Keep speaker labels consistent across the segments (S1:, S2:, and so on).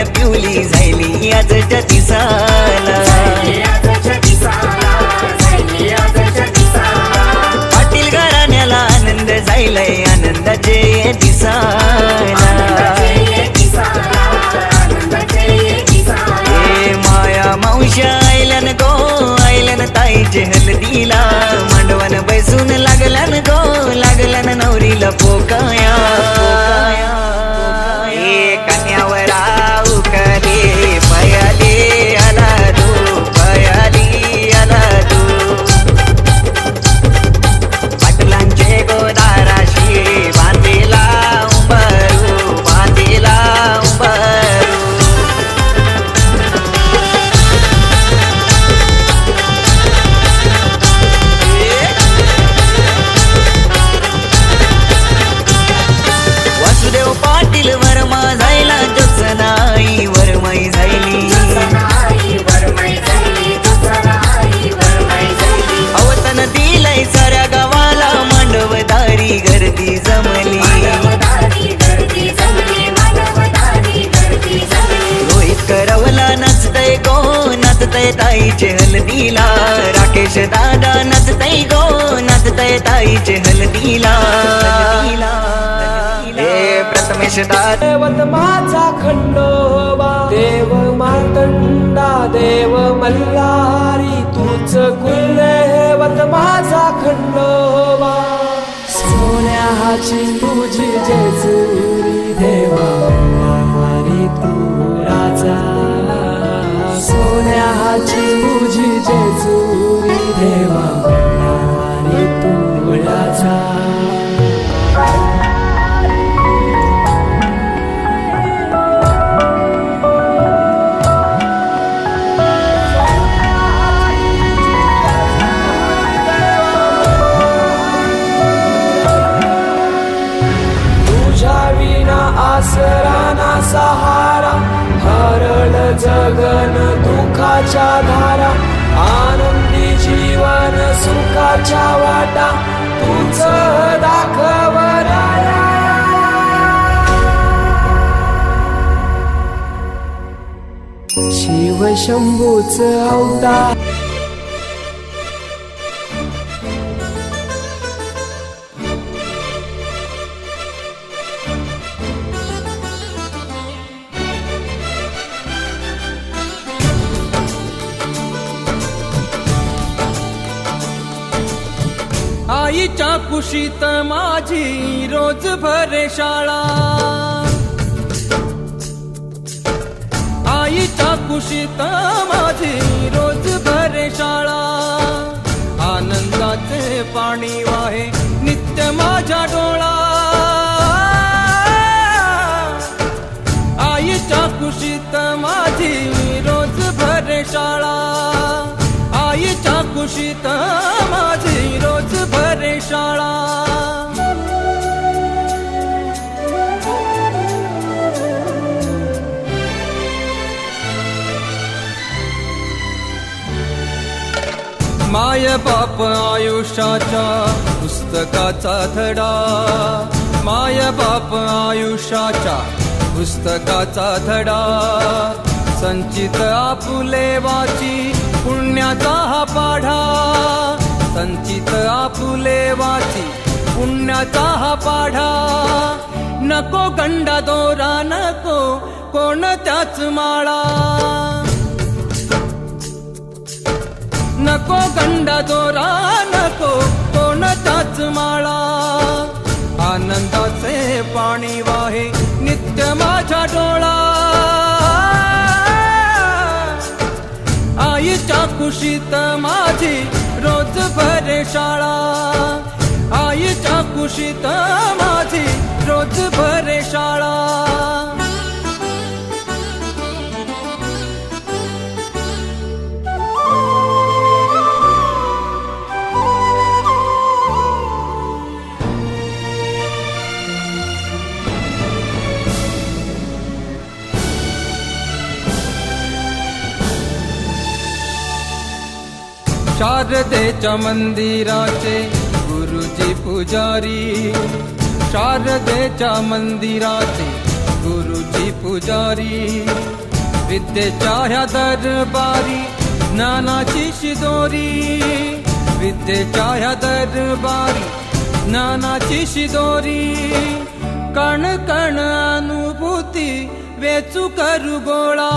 S1: मन पिवली झाली आजच्या दिसाला पाटील घराण्याला आनंद झालाय आनंदाचे दिसाला माया मावश्या आयलन गो आयलन ताईचे हलदीला मांडवन बैसून लागलन गो लागलन नवरीला पोकाया कन्यावरा उकले पयाली आला तू पयाली आला तू पाटलांचे गोदाराशी बांधीला उंबरू बांधीला उंबरू वासुदेव पाटील वर्मा झायला जोत्सनाई वरमाई झायली अवतन दिलय साऱ्या गावाला मांडवदारी गर्दी जमली रोहित करवला नचतय गो नचतय ताईचे हलदीला राकेश दादा नचतय गो नचतय ताईचे हलदीला प्रथमेश
S2: दैवत माझा खंडोबा देव मार्तंडा देव मल्हारी तूच कुलदैवत माझा खंडोबा सोन्याची तुझी जेजुरी देवा मल्हारी तू राजा सोन्याची तुझी जेजुरी देवा मल्हारी तू राजा आसराना सहारा हरळ जगन दुखाच्या धारा आनंदी जीवन सुखाच्या वाटा तूच दाखव राया शिव शंभूच अवतार
S3: आईच्या कुशीत माझी रोज भरे शाळा आईच्या कुशीत माझी रोज भरे शाळा आनंदाचे पाणी वाहे नित्य माझ्या डोळा आईच्या कुशीत माझी रोज भरे शाळा आईच्या कुशीत माझी रोज भरे शाळा माय बाप आयुष्याच्या पुस्तकाचा धडा माय बाप आयुष्याच्या पुस्तकाचा धडा संचित आपुले वाची पुण्याचा हा पाढा संचित आपुले वाची पुण्याचा हा पाढा नको गंडा दोरा नको कोणत्याच माळा नको गंडा दोरा नको कोणत्याच माळा आनंदाचे पाणी वाहे नित्य माझ्या डोळा आईच्या कुशीत माझी रोज भरे शाळा आईच्या कुशीत माझी रोज भरे शाळा शारदेच्या मंदिराचे गुरुजी पुजारी शारदेच्या मंदिराचे गुरुची पुजारी, विद्येच्या ह्या दरबारी ज्ञानाची शिदोरी, विद्येच्या ह्या दरबारी ज्ञानाची शिदोरी, कण कण अनुभूती वेचू करू गोळा,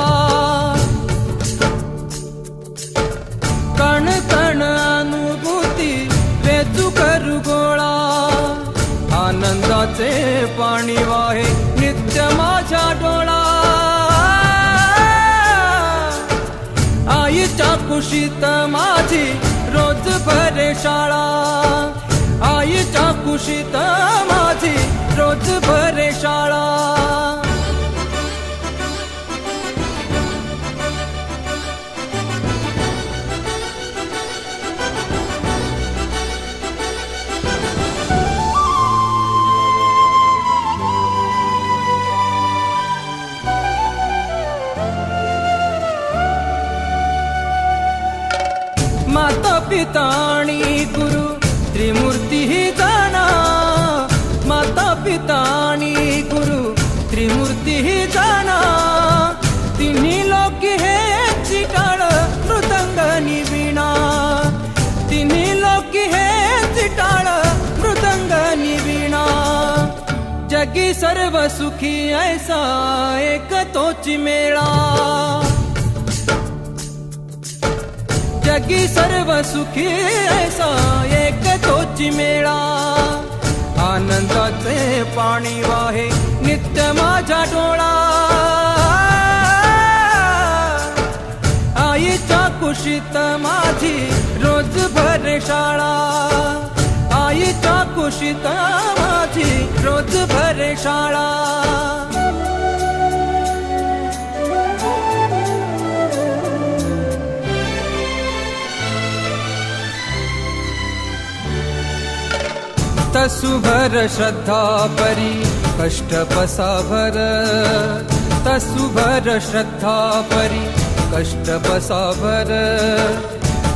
S3: कण कण अनुभूती वेचू करू गोळा, आनंदाचे पाणी वाहे नित्य माझ्या डोळा, आईच्या कुशीत माझी रोज भरे शाळा, आईच्या कुशीत माझी रोज भरे शाळा. माता पिता आणि गुरु त्रिमूर्ती ही जाणा, माता पिता आणि गुरु त्रिमूर्ती ही जाणा, तिन्ही लोक हे चिटाळ मृदंग नि वीणा, तिन्ही लोक हे चिटाळ मृदंग नि वीणा, जगी सर्व सुखी ऐसा एक तोची मेळा, जगी सर्व सुखी ऐसा एक तोची मेळा, आनंदाचे पाणी वाहे नित्य माझ्या डोळा, आईच्या कुशीत माझी रोज भरे शाळा, आईच्या कुशीत माझी रोज भरे शाळा. तसुभर श्रद्धा परी कष्ट पसाभर, तसुभर श्रद्धा परी कष्ट पसाभर,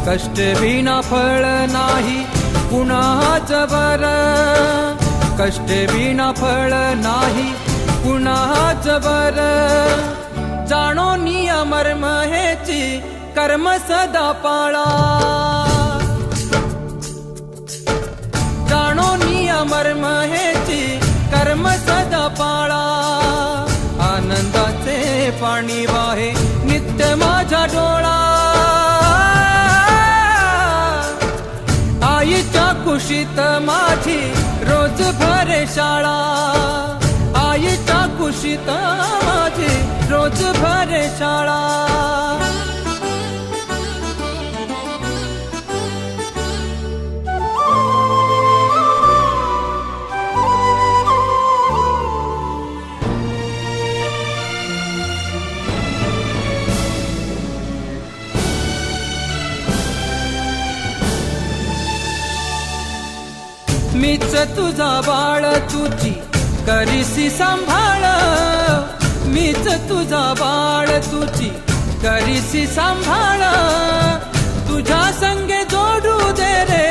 S3: कष्ट विना फळ नाही कुणाच बर, कष्ट विना फळ नाही कुणाच बर, जाणो नियमर्म हेची कर्म सदा पाळा, जाणो नियमर्म हेची कर्म सदा पाळा, आनंदाचे पाणी वाहे नित्य माझ्या डोळा, आईच्या कुशीत माझी रोज भरे शाळा, आईच्या कुशीत माझी रोज भरे शाळा. मीच तुझा बाळ तुझी करीसी सांभाळ, मीच तुझा बाळ तुझी करीसी सांभाळ, तुझ्या संगे जोडू दे रे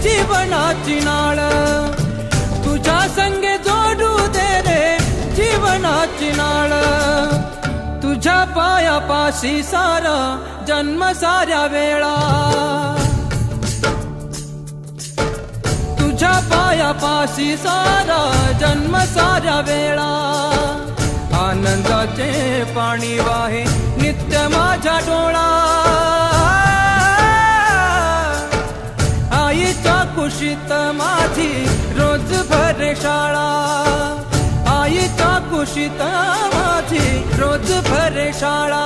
S3: जीवनाची नाळ, तुझ्या संगे जोडू दे रे जीवनाची नाळ, तुझ्या पायापाशी सारा जन्म साऱ्या वेळा, तुझ्या पायापाशी सारा जन्म साऱ्या वेळा, आनंदाचे पाणी वाहे नित्य माझ्या डोळा, आईच्या कुशीत माझी रोज भरे शाळा, आईच्या कुशीत माझी रोज भरे शाळा.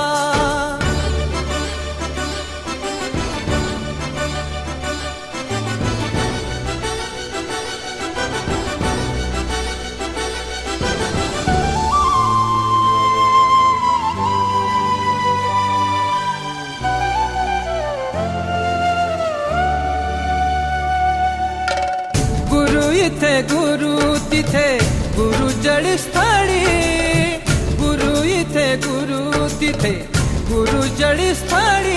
S3: इथे गुरु तिथे गुरु जळस्थळी, गुरु इथे गुरु तिथे गुरु जळस्थळी,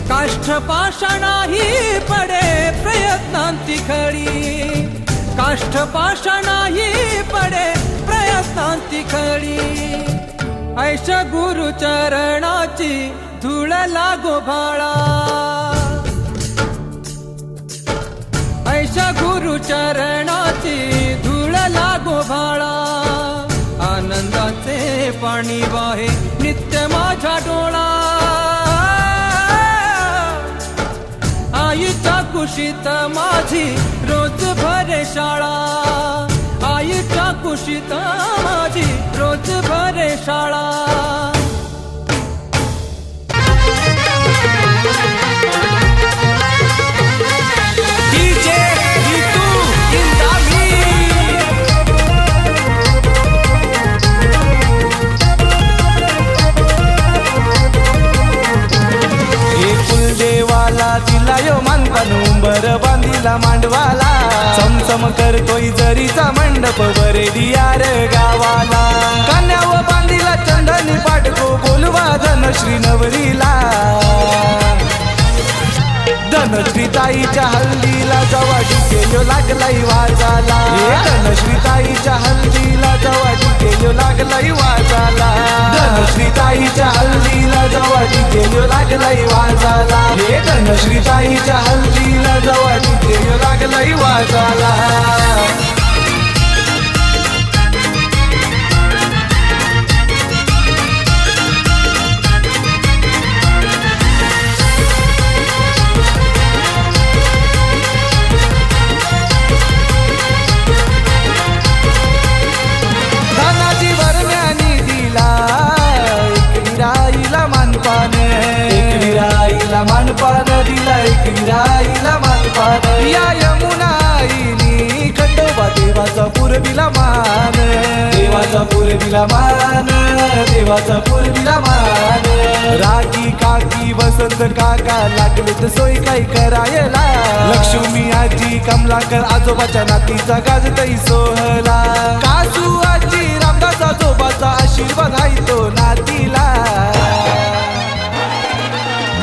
S3: काष्ठ पाषाणाही पडे प्रयत्नांती खडी, काष्ठ पाषाणाही पडे प्रयत्नांती खडी. ऐश गुरु चरणाची धूळ लागो भाळा ऐश गुरु चरणाची धूळ लागो भाळा आनंदाचे पाणी वाहे नित्य माझ्या डोळा आईच्या कुशीत माझी रोज भरे शाळा आईच्या कुशीत माझी रोज भरे शाळा
S2: डीजे नीतू इंदामी हे कुलदेवाला दिला यो मानपान उंबर बांधिला मांडवाला चमचम करतोय जरीचा मंडप वरे दियार गावाला कन्याव बांधिला चंदनी पाटको बोलवा धनश्री नवरीला धनश्री ताईच्या हल्दीला जवा डीजे लागलाई वाजाला धनश्री ताईच्या हल्दीला जवा डीजे लागलाई वाजाला धनश्री ताईच्या हल्दीला जवा डीजे लागलाई वाजाला धनश्री ताईच्या हल्दीला जवा डीजे लागलाई वाजाला मानपान दिला एक विराईला मानपान या यमुनाईनी खंडोबा देवाचा पुरविला मान देवाचा पुरविला मान देवाचा पुरविला मान रागी काकी वसंत काका लागलेत सोय काही करायला लक्ष्मी आजी कमलाकर आजोबाच्या नातीचा गाजतई सोहला काजू आजी रामदास आजोबाचा आशीर्वाद आहे तो नातीला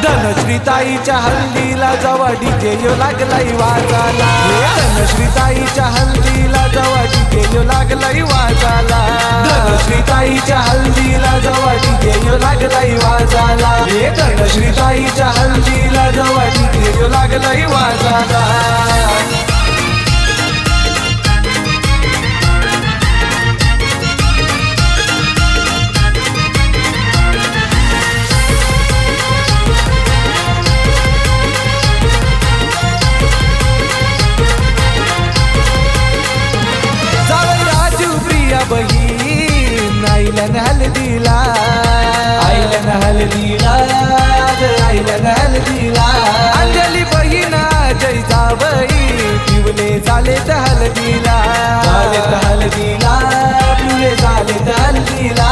S2: धनश्री ताईच्या हल्दीला जवा डीजे लागलाई वाजाला धनश्री ताईच्या हल्दीला जवा डीजे लागलाई वाजाला धनश्री ताईच्या हल्दीला जवा डीजे लागलाई वाजाला धनश्री ताईच्या हल्दीला जवा डीजे लागलाई वाजाला बहीण आईलन हल्दीला आईलन हल्दीला आईलन हल्दीला अंजली बहीण जय जावई पिवले झाले हल्दीला झाले हल्दीला पिवले झाले हल्दीला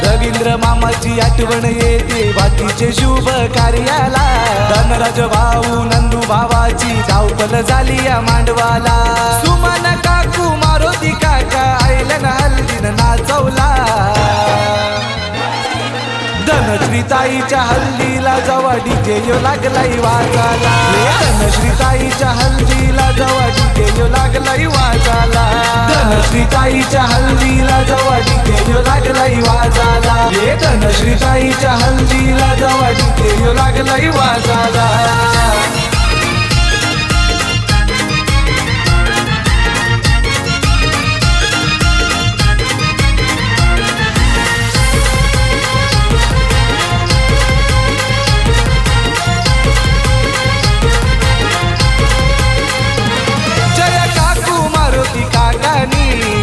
S2: रवींद्र मामाची आठवण येते बाकीचे शुभ कार्याला धनराज भाऊ नंदू भावाची धावपल झाली या मांडवाला सुमन काकू मारुती काका आईलन हल्दीन नाचवला धनश्री ताईच्या हल्दीला जवा डीजे लागलाई वाजाला धनश्री ताईच्या हल्दीला जवा डीजे लागलाई वाजाला धनश्री ताईच्या हल्दीला जवा डीजे लागलाई वाजाला धनश्री ताईच्या हल्दीला जवा डीजे लागलाई वाजाला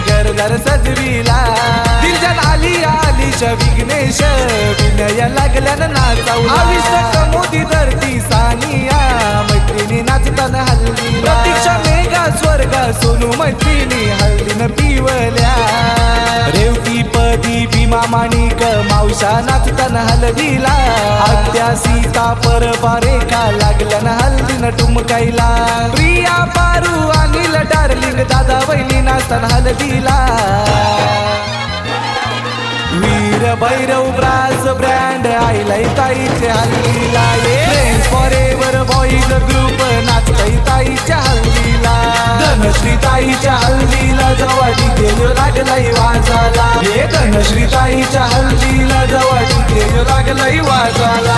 S2: घर घर सजविला दिलजन आली आलीच्या विघ्नेश विनय लागल्यानं नाचावला आविष्ट मोदी धरती सानिया मैत्रिणी नाचताना हल्ली प्रतीक्षा मेघा स्वर्ग सोनू मैत्रिणी हल्दीनं पिवल्या रेवती पदी भीमा माणिक मावशा नाचताना हल्दीला आत्या सीता परबा रेखा लागल्यानं हल्दीनं ठुमकायला प्रिया पारू अनिल डार्लिंग दादा वहिनी नाचताना हल्दीला वीर भैरव ब्रास ब्रँड आईलाई ताईच्या हल्दीला फ्रेंड्स फॉरेवर बॉईज ग्रुप नाचताई ताईच्या हल्दीला धनश्री ताईच्या हल्दीला जवा डीजे लागलाई वाजाला धनश्रीताईच्या हल्दीला जवाची येऊ लागलंय वाजाला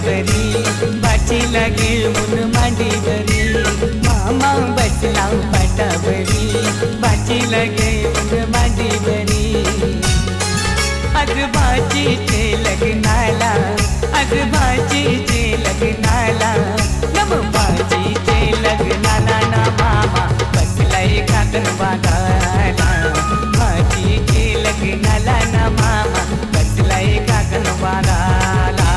S1: बाची लगे मुन मांडीवरी मामा बसला पाटावरी बाची लगे मुन मांडीवरी अग बाजीचे लग्नाला अग बाजीचे लग्नाला नम बाजीचे लग्नाला ना मामा बसलाय काकण बागाला बाजीचे लग्नाला ना मामा बसलाय काकण बागाला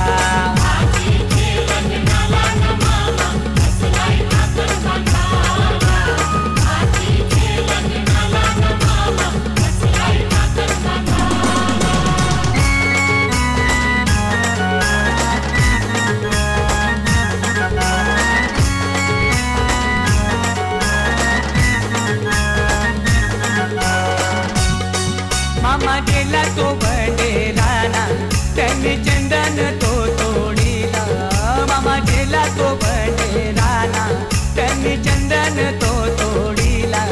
S1: मामा गेला तो बडेराना त्यांनी चंदन तो तोडीला मामा गेला तो बडेराना त्यांनी चंदन तो तोडीला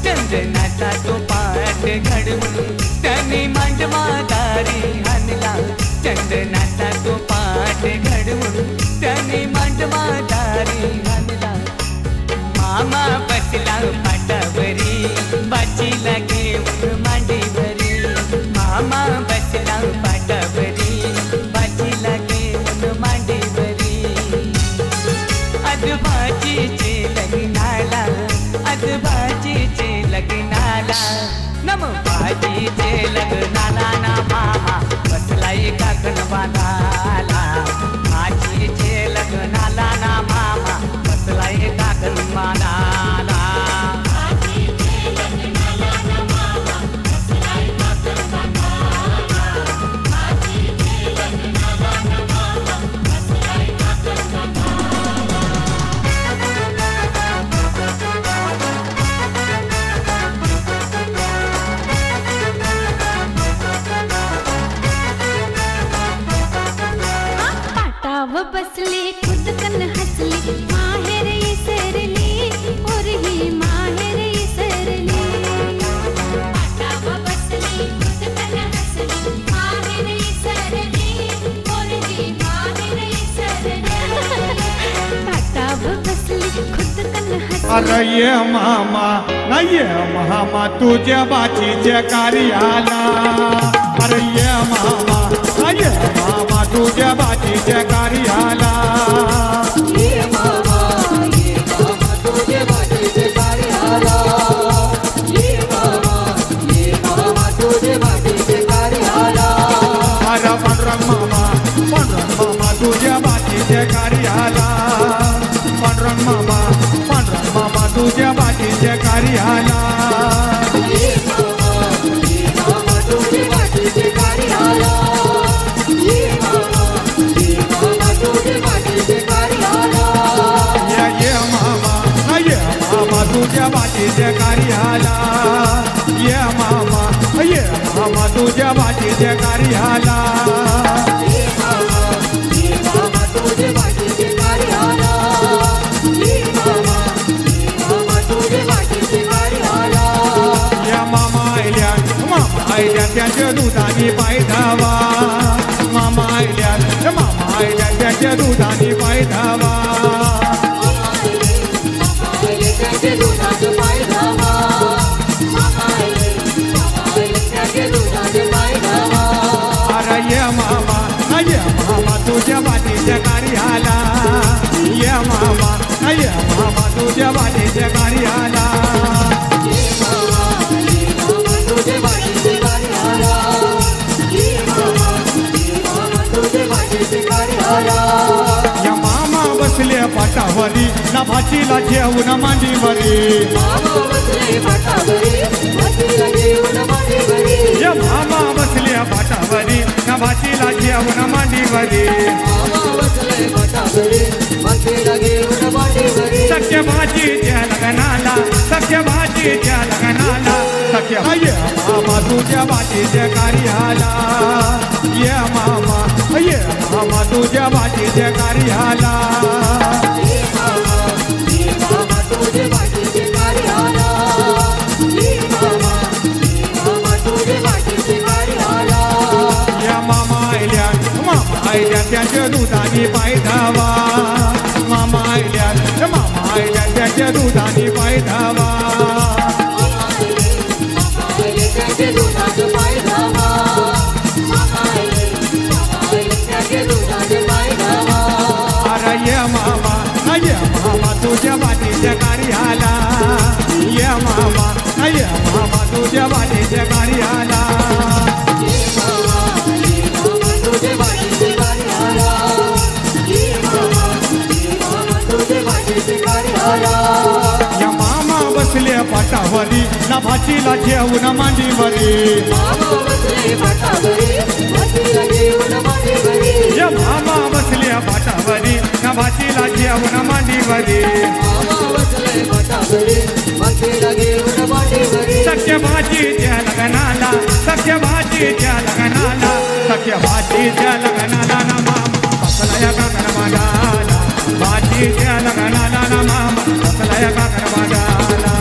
S1: चंदनाचा तो पाठ घडवून त्यांनी मांडमादारी आणला चंदनाचा तो पाठ घडवून त्यांनी मांडमादारी आणला मामा बसला पाटावरी बाची लागे मांडीवरी मामा बसला पाटावरी बाची लागे मांडीवरी अजबाजीचे लग्नाला अजबाजीचे लग्नाला नम बाजीचे लग्नाला ना मामा बसलाय काकण बांधाला बाजीचे लग्नाला ना मामा बसलाय काकण बांधाला
S4: बसली खुदकन हसली माहेर इसरली और ही माहेर इसरली पाटाव बसली खुदकन हसली माहेर इसरली और ही माहेर इसरली पाटाव बसली खुदकन हसली
S5: अरे ये मामा तुझ्या बाचीच्या कार्याला अरे ये मामा तुझ्या बाचीच्या कार्याला
S3: ये मामा तुझ्या बाचीच्या कार्याला ये मामा तुझ्या बाचीच्या कार्याला
S5: अरे पंडरंग मामा तुझ्या बाचीच्या कार्याला पंडरंग मामा तुझ्या बाचीच्या कार्याला
S3: ये मामा तुझ्या बाचीच्या कार्याला
S5: तुझ्या बाचीच्या कार्याला ये मामा तुझ्या बाचीच्या कार्याला
S3: ये मामा तुझ्या बाचीच्या कार्याला
S5: त्याच्या दुधाने पाय धावा अरे ये मामा तुझ्या बाजीच्या कार्याला ये मामा तुझ्या बाजीच्या कार्याला या मामा बसले पाटावरी ना भाचीला जेवून मांडीवरी या मामा बसले पाटावरी ना भाचीला जेवून मांडीवरी सख्य भाजीच्या लग्नाला सख्य भाजीच्या लग्नाला सख्य मामा तुझ्या भाजीच्या कार्याला ये मामा तुझ्या भाजीच्या कार्याला या मामा आयल्या त्याच्या दुधाने पाय धावा मामा आयल्या त्याच्या दुधाने पाय धावा अरे ये मामा तुझ्या बाजीच्या कार्याला ये मामा तुझ्या बाजीच्या कार्याला या मामा बसले पाटावरी ना भाचीला जेवून मांडीवरी या मामा बसले पाटावरी ना भाचीला जेवून मांडीवरी सख्य भाजीच्या लग्नाला सख्य भाजीच्या लग्नाला सख्य भाजीच्या लग्नाला ना मामा बसला काकर मागाला भाजीच्या लग्नाला ना मामा बसला काकर मागाला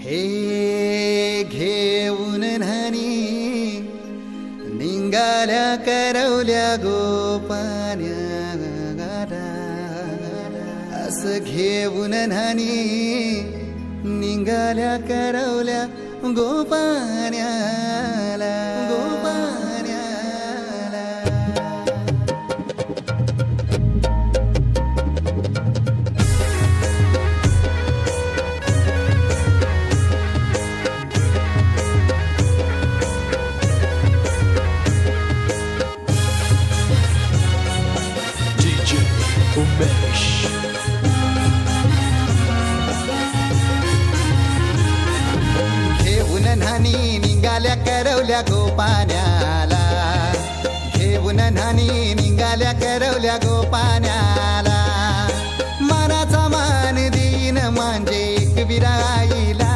S6: हे घेऊन न्हाणी निंगाल्या करवल्या गोपान्या असं घेऊन न्हाणी निंगाल्या करवल्या गोपान्याला गोपान्याला
S7: DJ Umesh.
S6: घेऊन न्हाणी निघाल्या करवल्या गोपान्याला घेऊन न्हाणी निघाल्या करवल्या गोपान्याला मानाचा मान देईन म्हणजे एक विराईला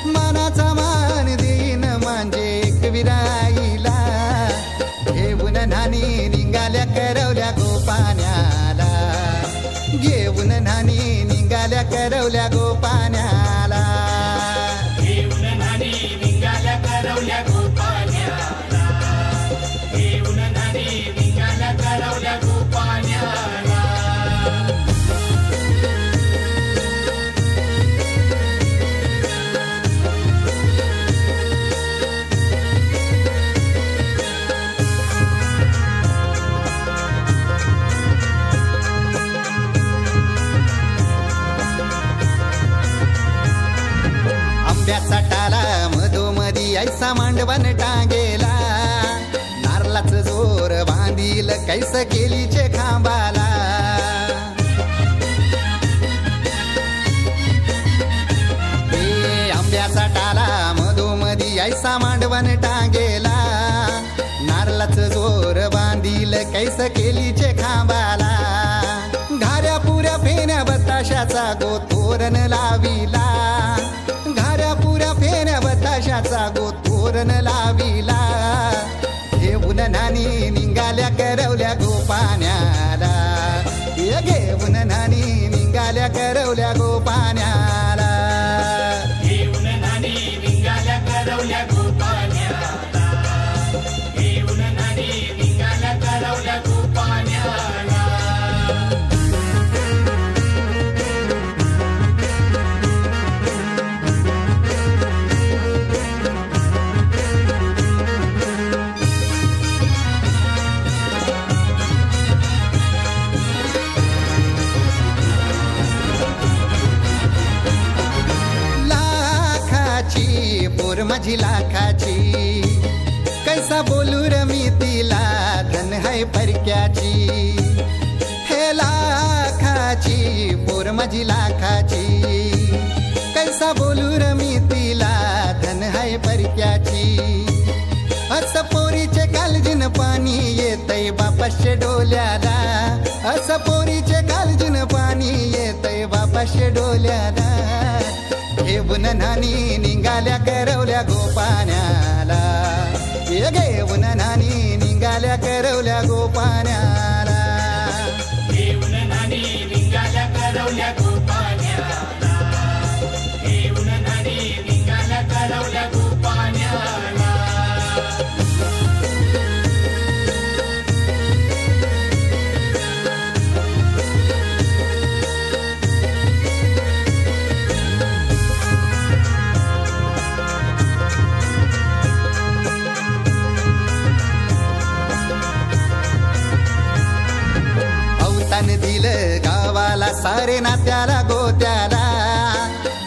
S6: मानाचा मान देईन म्हणजे एक विराईला घेऊन न्हाणी निघाल्या करवल्या गोपान्याला घेऊन न्हाणी निघाल्या करवल्या गोपान्याला आंब्याचा टाला मधोमधी ऐसा मांडवण टांगेला नारळाच जोर बांधील कैस केलीचे खांबाला हे आंब्याचा टाला मधोमधी ऐसा मांडवण टांगेला नारळाच जोर बांधील कैस केलीचे खांबाला घाऱ्या पुऱ्या फेण्या बताशाचा गोतोरण लाविला घाऱ्या पुऱ्या फेण्या बताशाचा गोतोरण लाविला घेऊन न्हाणी निघाल्या करवल्या गोपान्याला घेऊन न्हाणी निघाल्या करवल्या गोपान्याला
S8: घेऊन न्हाणी निघाल्या करवल्या गोपान्याला घेऊन न्हाणी निघाल्या करवल्या गोपान्याला
S6: पोर माझी लाखाची कैसा बोलू र मी तिला धन है परक्याची हे लाखाची पोर माझी लाखाची कैसा बोलू र मी तिला धन है परक्याची असं पोरीचे कालजीन पाणी येतय बापाशे डोल्याला असं पोरीचे कालजीन पाणी येतय बापाशे डोल्याला घेऊन न्हाणी निघाल्या करवल्या गोपान्याला घेऊन न्हाणी निघाल्या करवल्या गोपान्याला
S8: घेऊन न्हाणी निघाल्या करवल्या गोपान्याला घेऊन न्हाणी निघाल्या करवल्या गोपान्याला
S6: दिलं गावाला सारे नात्याला गोत्याला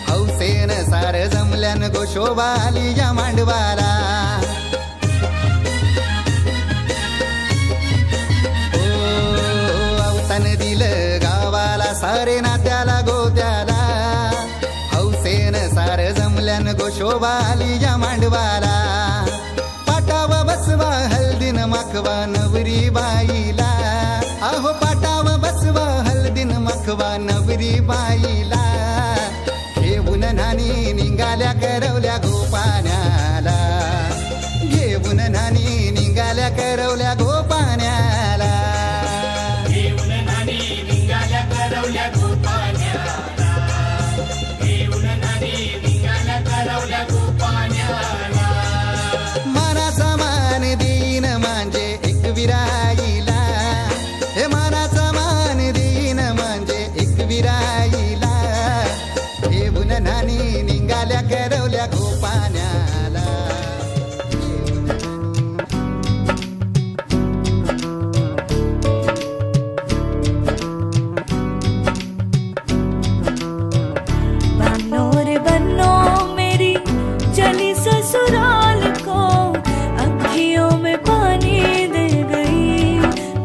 S6: हौसेन सार जमल्यान गोशोबा आली या मांडवाला अवतान दिलं गावाला सारे नात्याला गोत्याला हौसेन सार जमल्यान गोशोबा आली या मांडवाला पाटावा बसवा हल्दीन माखवा नवरी बाईला अहो पाटावा बसवा हल्दीन मखवा नवरी बाईला घेऊन न्हाणी निघाल्या करवल्या गोपान्याला घेऊन न्हाणी निघाल्या करवल्या गोपान्याला
S8: घेऊन न्हाणी निघाल्या करवल्या गोपान्याला घेऊन न्हाणी निघाल्या
S6: विराईला, हे मानाचा मान देईन म्हणजे एक विराईला. घेऊन नानी निघाल्या करवल्या गोपाण्याला.
S9: बनो रे बनो मेरी चली ससुराल को, अखियों में पानी दे गई,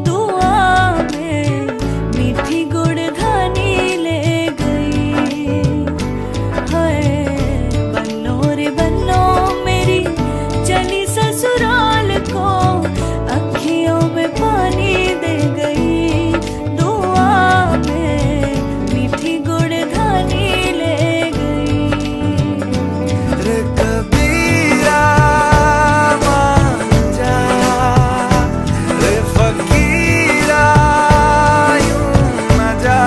S9: दुआ में मीठी गुड़धानी ले गई. हाय बनो रे बनो मेरी चली ससुराल को, अखियों में पानी दे गई, दुआ में मीठी गुड़धानी ले गई.
S2: रे कबीरा मान जा, रे फकीरा यूं न जा.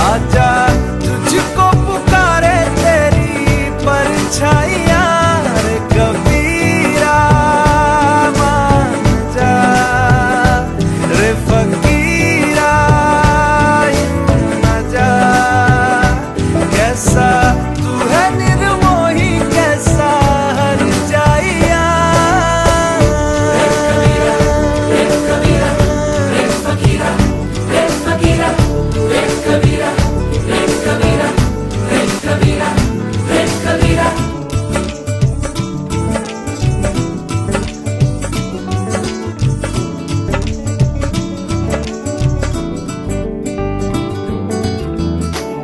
S2: आजा तुझको पुकारे तेरी परछाइयाँ. रे कबीरा मान जा, रे फकीरा यूं न जा. कैसा तू है निर्मोही, कैसा हर जाइया.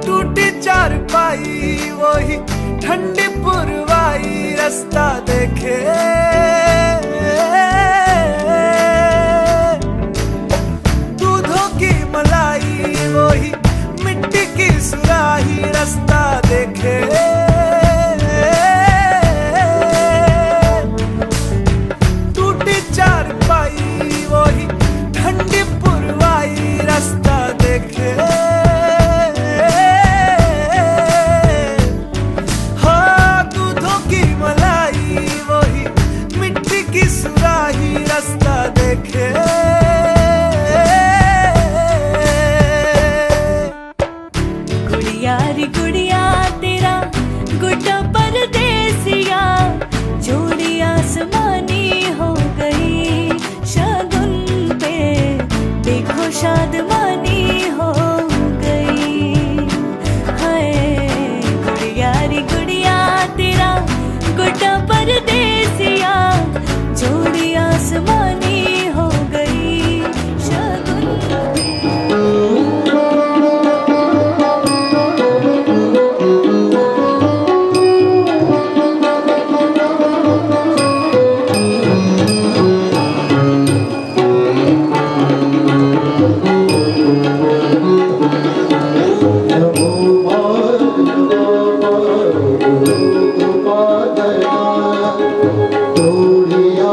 S2: टूटी चारपाई वही ठंडी पुरवाई, रास्ता देखे दूधों की मलाई, वही मिट्टी की सुराही, रास्ता देखे. टूटी चारपाई वही ठंडी पुरवाई, रास्ता देखे. हाँ दूधों की मलाई, वही मिट्टी की सुराही, रास्ता देखे.
S9: गुड़िया रे गुड़िया तेरा गुड्डा परदेसिया, जोड़ी आसमानी हो गई, शगुन पे देखो शादमानी हो गई. हाय गुड़िया रे गुड़िया तेरा गुड्डा परदेसिया, जोड़ी आसमानी हो गई, शगुन पे.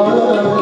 S6: Oh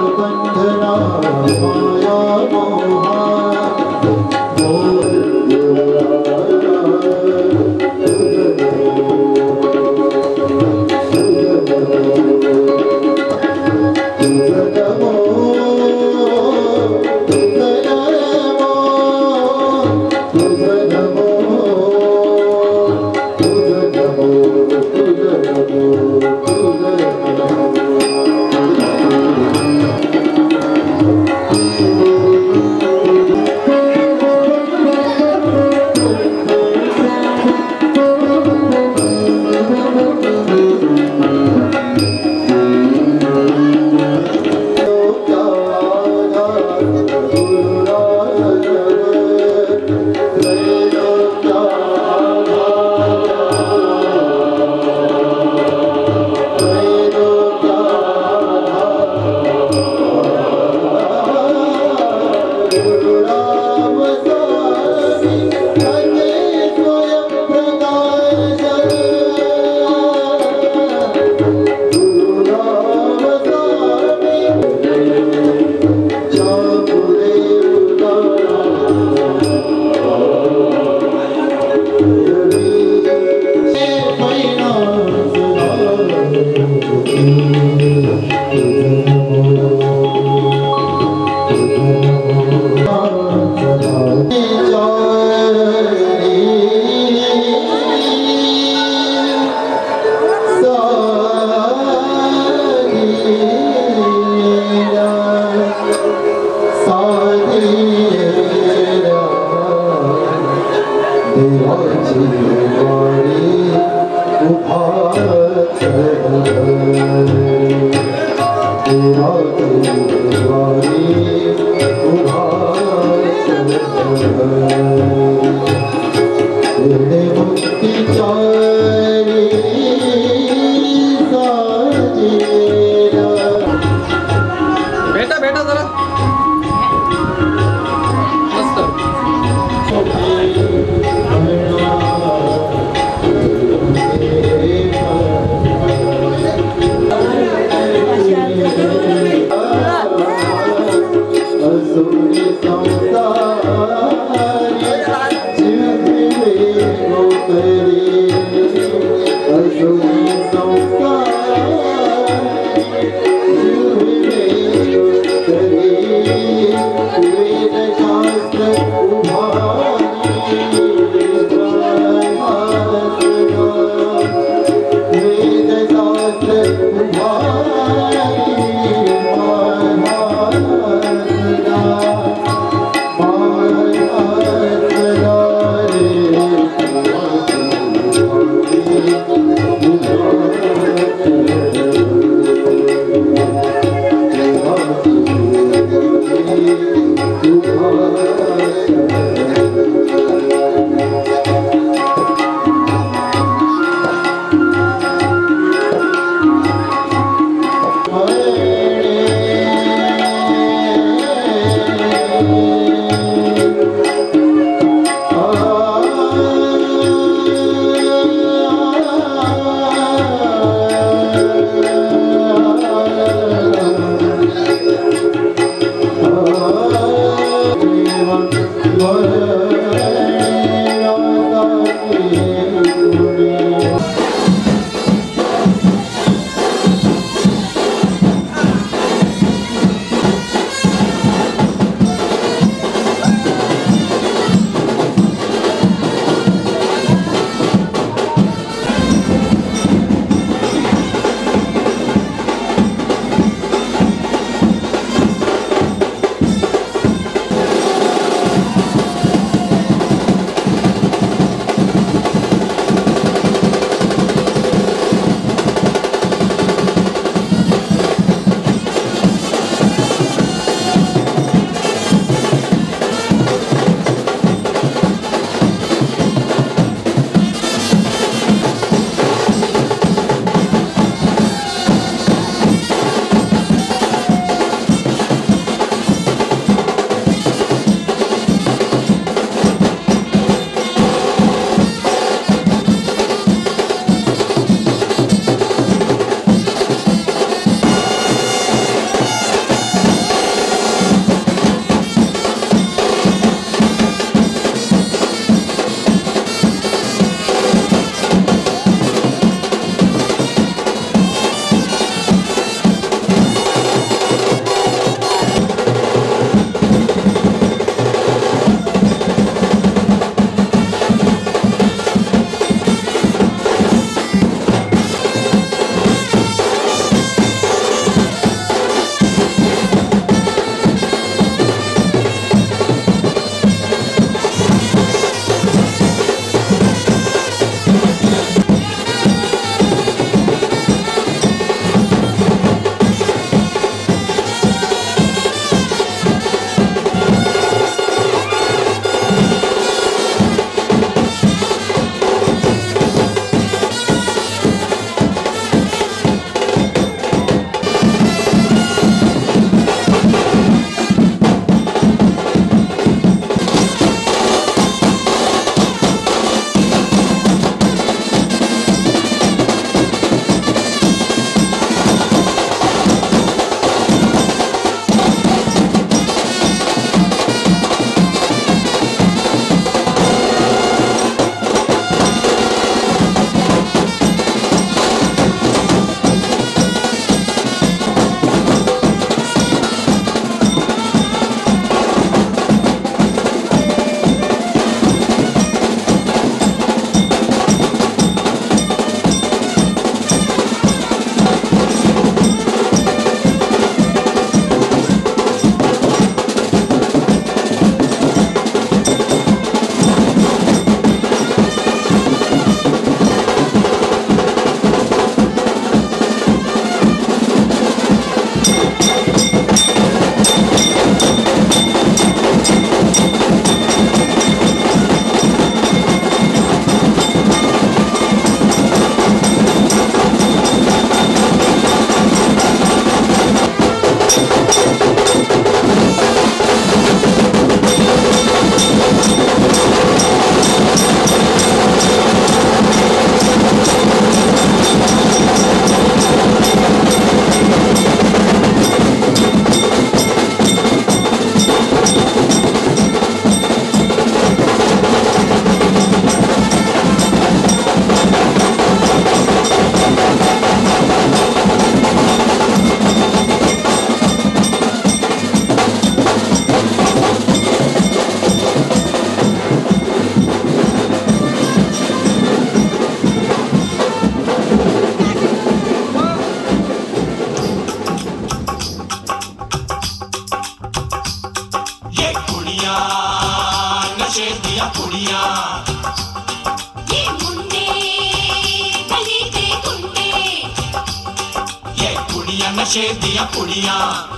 S8: नशे दिया पुड़िया,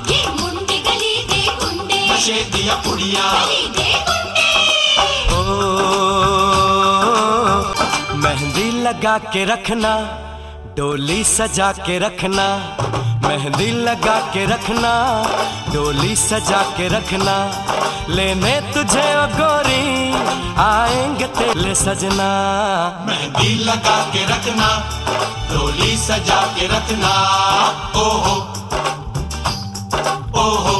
S4: ये मुंडे गली दे गुंडे,
S8: नशे दिया पुड़िया।
S4: गली दे गुंडे।
S2: ओ मेहंदी लगा के रखना, डोली सजा के रखना, मेहंदी लगा के रखना, डोली सजा के रखना, लेने तुझे ओ गोरी आएंगे तेरे सजना।
S8: मेहंदी लगा के रखना, डोली सजा के रखना, ओहो ओहो।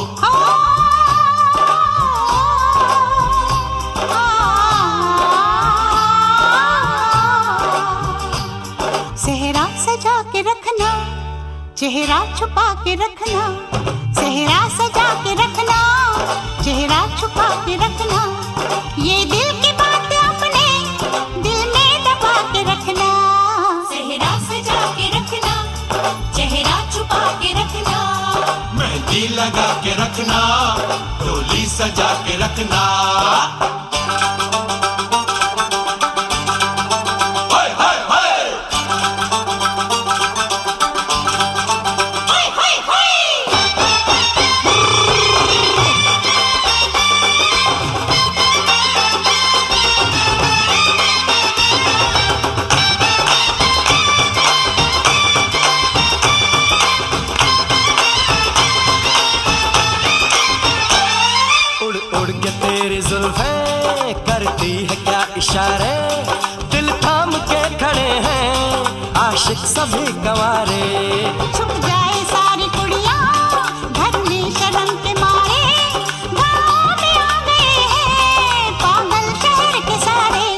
S10: सेहरा सजा के रखना, चेहरा छुपा के रखना, सेहरा सजा के रखना, चेहरा छुपा के रखना, ये दिल की बात अपने दिल में दबा के रखना।
S4: सेहरा सजा के रखना, चेहरा छुपा के रखना,
S8: मेहंदी लगा के रखना, डोली सजा के रखना।
S2: करती है क्या इशारे, दिल थाम के खड़े हैं आशिक सभी गवारे।
S10: छुप जाए सारी कुड़ियाँ घर में शर्म के मारे, गाँव में आ गए हैं पागल शहर के सारे।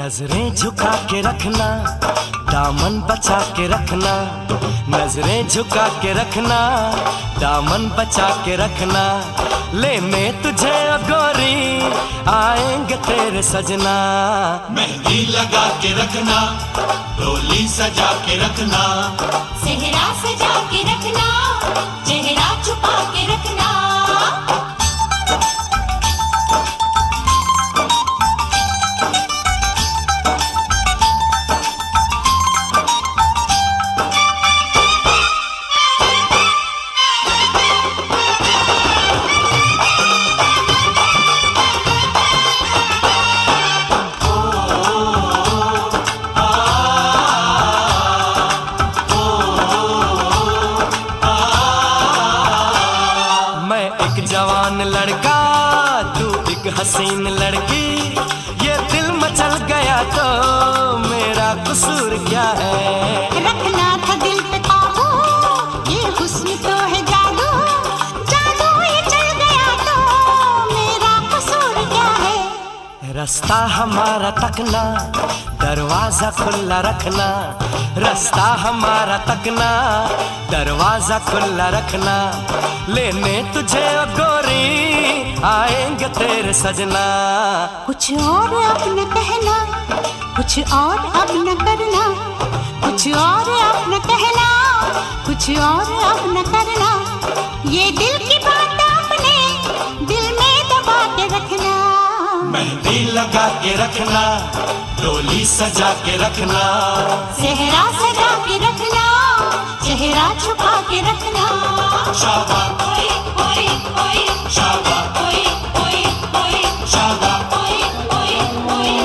S2: नजरें झुका के रखना, दामन बचा के रखना, नजरें झुका के रखना, दामन बचा के रखना, लेने तुझे ओ गोरी आएंगे तेरे सजना।
S8: मेहंदी लगा के रखना, डोली सजा के रखना,
S4: सेहरा सजा के रखना, चेहरा छुपा के रखना।
S2: लड़का तू एक हसीन लड़की, ये दिल मचल गया तो मेरा कसूर क्या है।
S10: रखना था दिल पे काबू, ये हुस्न तो है जादू, जादू ये चल गया तो मेरा कसूर क्या है।
S2: रास्ता हमारा तकना, दरवाजा खुला रखना, रास्ता हमारा तकना, दरवाजा खुला रखना, लेने तुझे ओ गोरी आएंगे तेरे सजना।
S10: कुछ और अब न कहना, कुछ और अब न करना, कुछ और अब न कहना, कुछ और अब न करना, ये दिल की बात अपने दिल में दबा के रखना।
S8: मेहंदी लगा के रखना, डोली सजा के रखना,
S10: सेहरा सजा के रखना, चेहरा छुपा के रखना।
S8: शाबा
S4: ओए ओए ओए,
S8: शाबा
S4: ओए ओए ओए,
S8: शाबा
S4: ओए ओए ओए।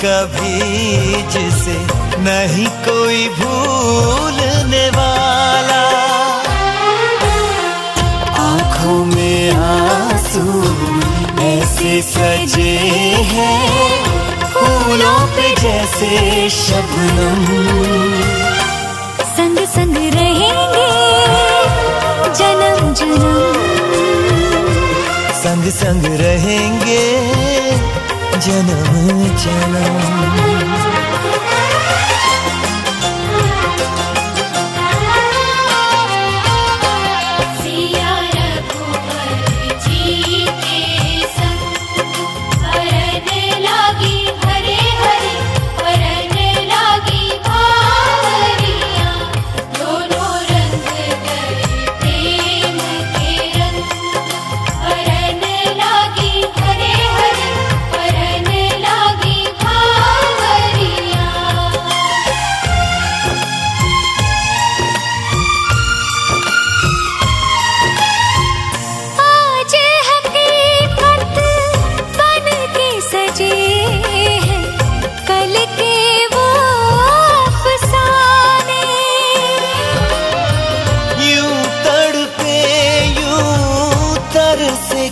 S1: कभी जिसे नहीं कोई भूलने वाला, आंखों में आंसू ऐसे सजे हैं फूलों पे जैसे शबनम,
S9: संग संग रहेंगे जन्म जन्म,
S1: संग संग रहेंगे जन्म जन्म।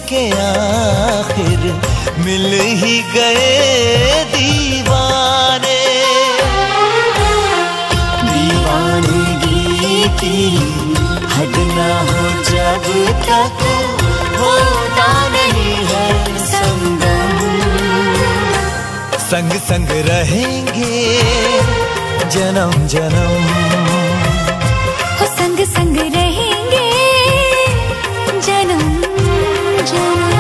S1: के आखिर मिल ही गए दीवाने, दीवानगी की हद ना हो जब तक होता नहीं है संगम,
S11: संग संग रहेंगे जन्म जन्म,
S9: हो संग संग रहेंगे जन्म जन्म।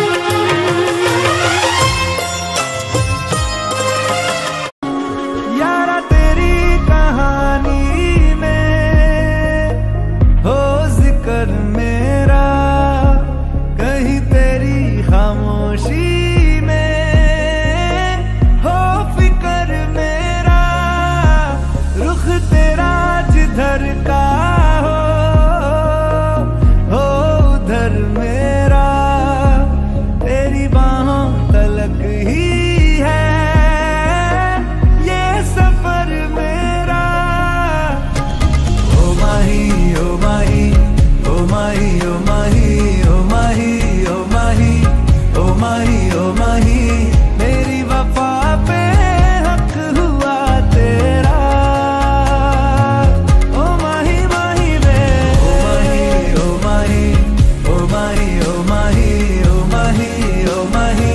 S12: यारा तेरी कहानी में हो जिक्र मेरा, कहीं तेरी खामोशी में हो फिक्र मेरा, रुख तेरा जिधर का हो उधर मेरा, तेरी बाहों तलक ही है ये सफर मेरा। ओ माही ओ माही ओ माही ओ माही ओ माही ओ माही ओ माही ओ माही, मेरी वफा पे हक हुआ तेरा। ओ माही माही वे ओ माही ओ माही ओ माही ओ माही ओ माही ओ माही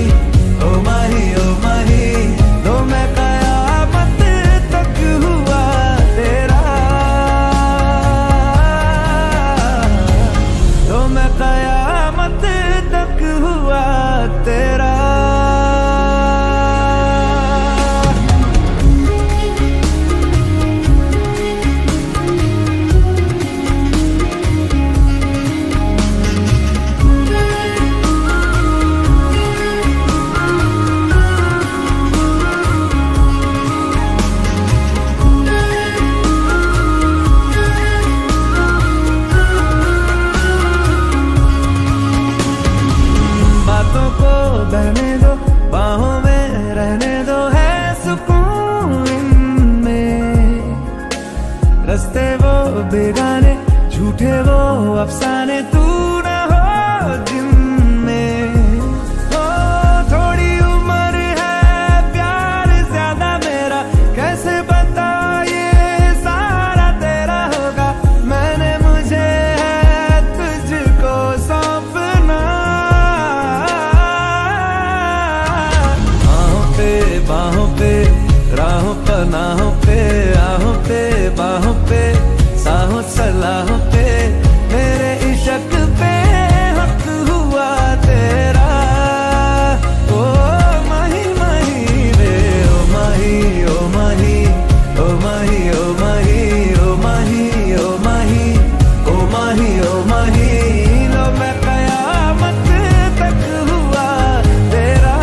S12: ओ माही ओ माही, लो मैं कयामत तक हुआ तेरा, लो मैं कयामत तक हुआ तेरा। बातों को बहने दो, बाहों में रहने दो, है सुकून इनमें। रस्ते वो बेगाने, झूठे वो अफसाने, तू न हो जिनमें। ओ थोड़ी उम्र है, प्यार ज्यादा मेरा, कैसे बता ये सारा तेरा होगा। मैंने मुझे है तुझको सौंपना, बाहों पे राहों पनाहों पे, आहों पे बाहों पे, साहों सलाहों पे, मेरे इश्क पे हक हुआ तेरा। ओ माही माही वे ओ माही ओ माही ओ माही ओ माही ओ माही ओ माही ओ माही ओ माही, लो मैं कयामत तक हुआ तेरा।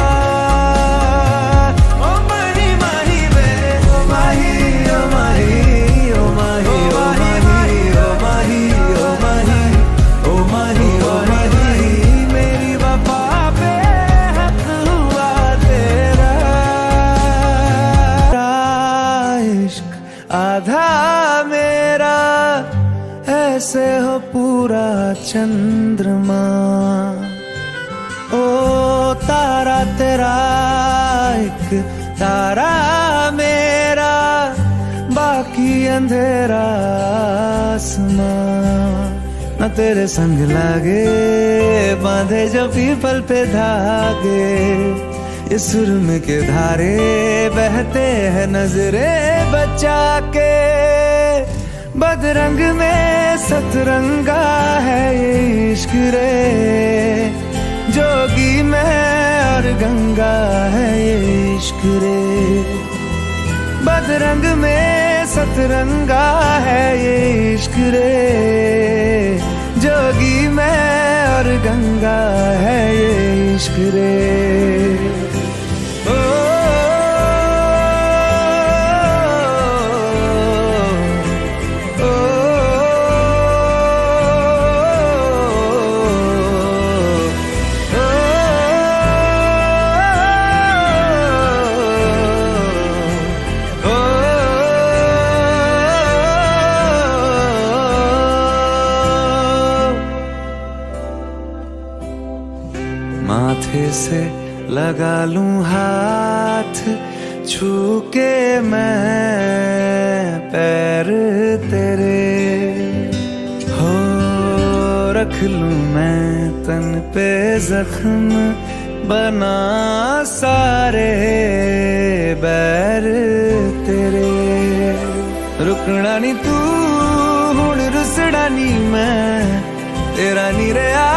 S12: ओ माही माही वे ओ माही ओ माही ओ माही ओ माही ओ माही ओ माही ओ माही ओ माही, मेरी वफा पे हक हुआ तेरा। इश्क आधा मेरा, ऐसे हो पूरा चंद्रमा। ओ तारा तेरा एक तारा मेरा, बाकी अंधेरा आसमां। न तेरे संग लागे बांधे जो पीपल पे धागे, इस सुरम के धारे बहते हैं नजरे बचा के। बदरंग में सतरंगा है ये इश्क रे, जोगी में और गंगा है ये इश्क रे। बदरंग में सतरंगा है ये इश्क रे, जोगी में और गंगा है ये इश्क रे। माथे से लगा लूं हाथ, छू के मैं पैर तेरे, हो रख लूं मैं तन पे जख्म बना सारे रुकना नी तू हुण रुसड़ा नी मैं तेरा नी रहा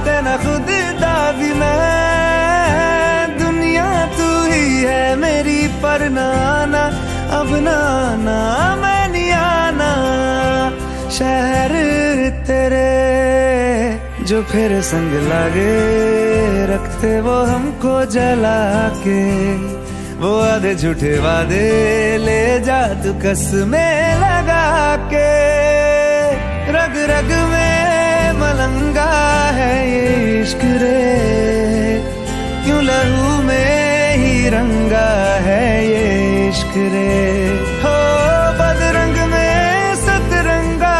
S12: तेना खुद दा भी मैं दुनिया तू ही है मेरी पर नाना अब नाना मैं नहीं आना शहर तेरे जो फिर संग लागे रखते वो हमको जला के वो आधे झूठे वादे ले जा तू कसमें लगा के रग रग में मलंगा है ये इश्क रे क्यों लहू में ही रंगा है ये इश्क रे हो बदरंग में सतरंगा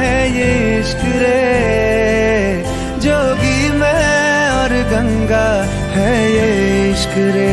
S12: है ये इश्क रे जोगी मैं और गंगा है ये इश्क रे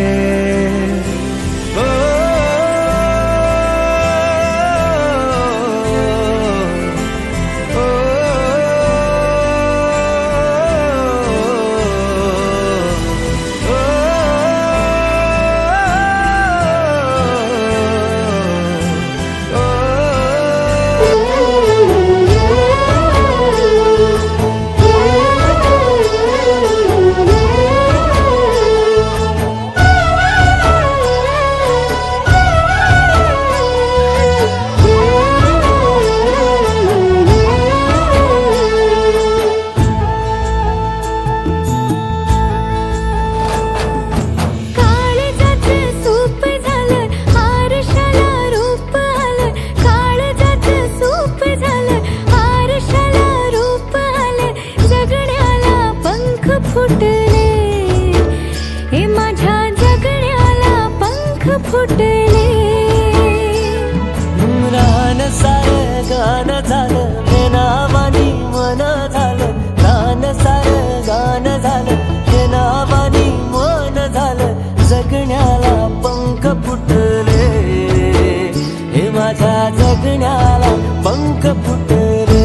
S12: जगण्याला पंख फुटले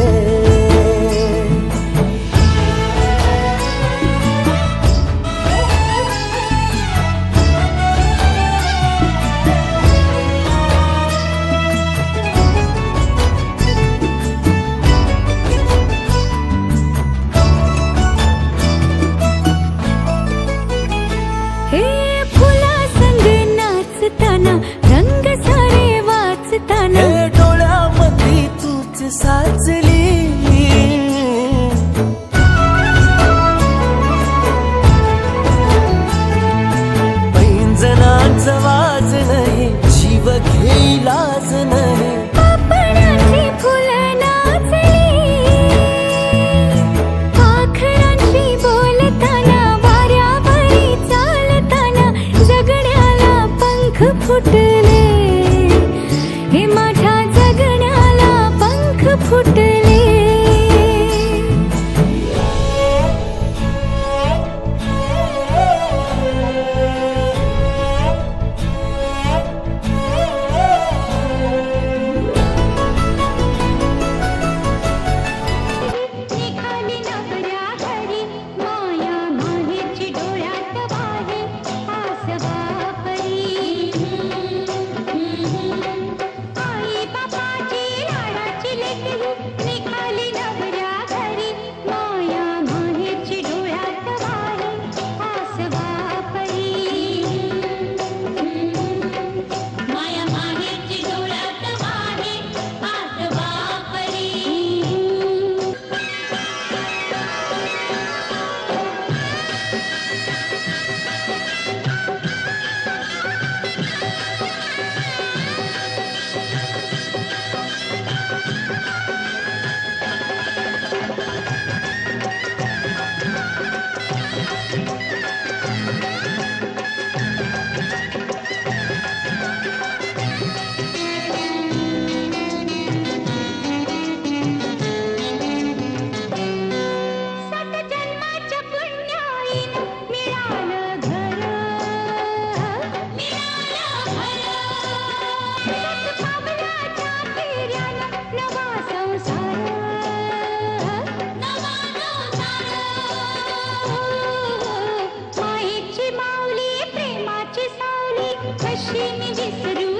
S9: हे फुला संग नाचताना रंग सारे वाचताना
S1: डोळ्यामध्ये तूच साचली पैंजणांचं वाज नाही जीव घेईलाच नाही
S9: पापणाची फुलं नाचली पाखरांशी बोलताना वाऱ्यावरी चालताना जगण्याला पंख फुटले हे माझ्या जगण्याला पंख फुटले निघाली नवऱ्या घरी माया माहेरची डोळ्यात वाहे आसवा परी आई बापाची लाडाची लेकरू निघाली नवऱ्या घरी माया माहेरची डोळ्यात वाहे आसवा परी माया माहेरची डोळ्यात वाहे आसवा परी सात जन्माच्या पुण्याईनं मिळालं घर सात पावलाच्या फेऱ्यानं नवा संसार मायेची माऊली प्रेमाची सावली कशी मी विसरू